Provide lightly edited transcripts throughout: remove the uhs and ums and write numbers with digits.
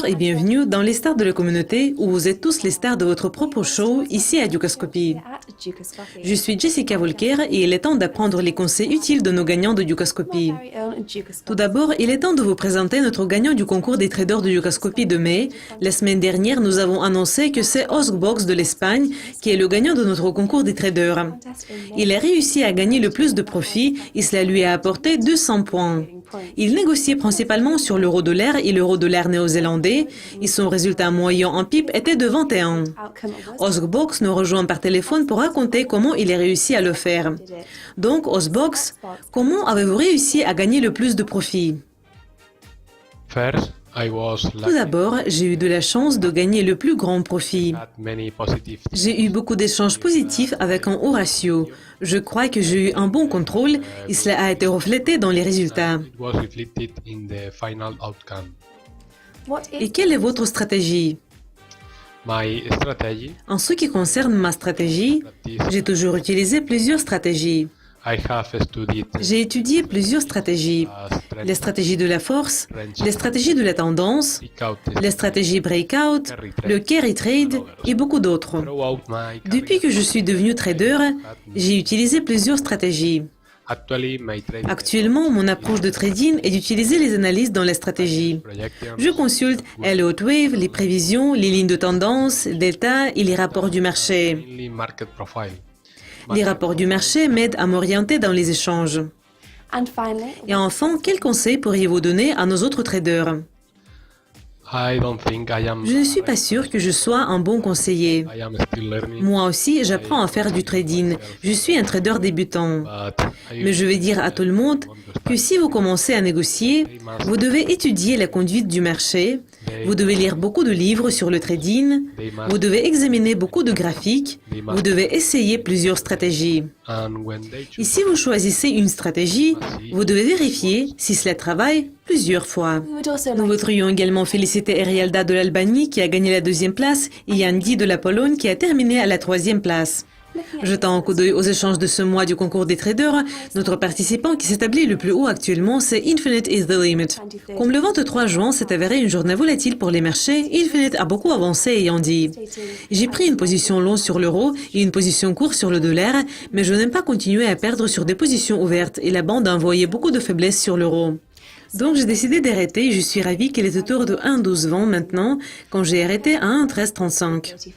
Bonjour et bienvenue dans les stars de la communauté où vous êtes tous les stars de votre propre show ici à Dukascopy. Je suis Jessica Volker et il est temps d'apprendre les conseils utiles de nos gagnants de Dukascopy. Tout d'abord, il est temps de vous présenter notre gagnant du concours des traders de Dukascopy de mai. La semaine dernière, nous avons annoncé que c'est Osgbox de l'Espagne qui est le gagnant de notre concours des traders. Il a réussi à gagner le plus de profit et cela lui a apporté 200 points. Il négociait principalement sur l'euro-dollar et l'euro-dollar néo-zélandais et son résultat moyen en pipe était de 21. Osgbox nous rejoint par téléphone pour raconter comment il a réussi à le faire. Donc, Osgbox, comment avez-vous réussi à gagner le plus de profit? Tout d'abord, j'ai eu de la chance de gagner le plus grand profit. J'ai eu beaucoup d'échanges positifs avec un haut ratio. Je crois que j'ai eu un bon contrôle et cela a été reflété dans les résultats. Et quelle est votre stratégie? En ce qui concerne ma stratégie, j'ai toujours utilisé plusieurs stratégies. J'ai étudié plusieurs stratégies, les stratégies de la force, les stratégies de la tendance, les stratégies breakout, le carry trade et beaucoup d'autres. Depuis que je suis devenu trader, j'ai utilisé plusieurs stratégies. Actuellement, mon approche de trading est d'utiliser les analyses dans la stratégie. Je consulte Elliott Wave, les prévisions, les lignes de tendance, delta et les rapports du marché. Les rapports du marché m'aident à m'orienter dans les échanges. Et enfin, quels conseils pourriez-vous donner à nos autres traders? Je ne suis pas sûr que je sois un bon conseiller. Moi aussi, j'apprends à faire du trading. Je suis un trader débutant. Mais je vais dire à tout le monde que si vous commencez à négocier, vous devez étudier la conduite du marché, vous devez lire beaucoup de livres sur le trading, vous devez examiner beaucoup de graphiques, vous devez essayer plusieurs stratégies. Et si vous choisissez une stratégie, vous devez vérifier si cela travaille plusieurs fois. Nous voudrions également féliciter Erialda de l'Albanie qui a gagné la 2e place et Yandi de la Pologne qui a terminé à la 3e place. Jetant un coup d'œil aux échanges de ce mois du concours des traders, notre participant qui s'établit le plus haut actuellement, c'est Infinite is the Limit. Comme le 23 juin s'est avéré une journée volatile pour les marchés, Infinite a beaucoup avancé ayant dit « J'ai pris une position longue sur l'euro et une position courte sur le dollar, mais je n'aime pas continuer à perdre sur des positions ouvertes et la bande a envoyé beaucoup de faiblesses sur l'euro. » Donc j'ai décidé d'arrêter et je suis ravie qu'elle est autour de 1,1220 maintenant, quand j'ai arrêté à 1,1335.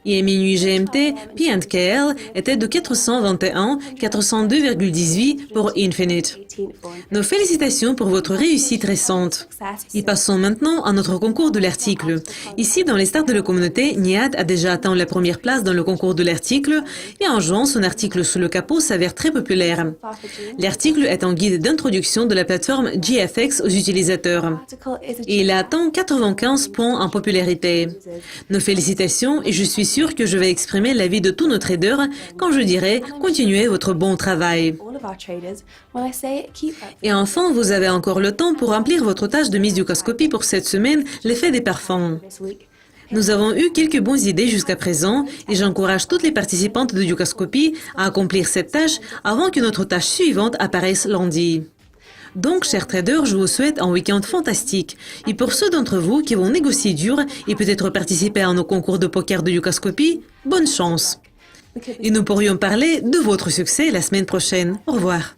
Et à minuit GMT, P&KL était de 421, 402,18 pour Infinite. Nos félicitations pour votre réussite récente. Et passons maintenant à notre concours de l'article. Ici, dans les stars de la communauté, Niad a déjà atteint la première place dans le concours de l'article et en juin, son article sous le capot s'avère très populaire. L'article est un guide d'introduction de la plateforme GFX aux utilisateurs. Et il a atteint 95 points en popularité. Nos félicitations et je suis sûre que je vais exprimer l'avis de tous nos traders quand je dirai « Continuez votre bon travail ». Et enfin, vous avez encore le temps pour remplir votre tâche de mise Dukascopy pour cette semaine, l'effet des parfums. Nous avons eu quelques bonnes idées jusqu'à présent et j'encourage toutes les participantes de Dukascopy à accomplir cette tâche avant que notre tâche suivante apparaisse lundi. Donc, chers traders, je vous souhaite un week-end fantastique. Et pour ceux d'entre vous qui vont négocier dur et peut-être participer à nos concours de poker de Dukascopy, bonne chance. Et nous pourrions parler de votre succès la semaine prochaine. Au revoir.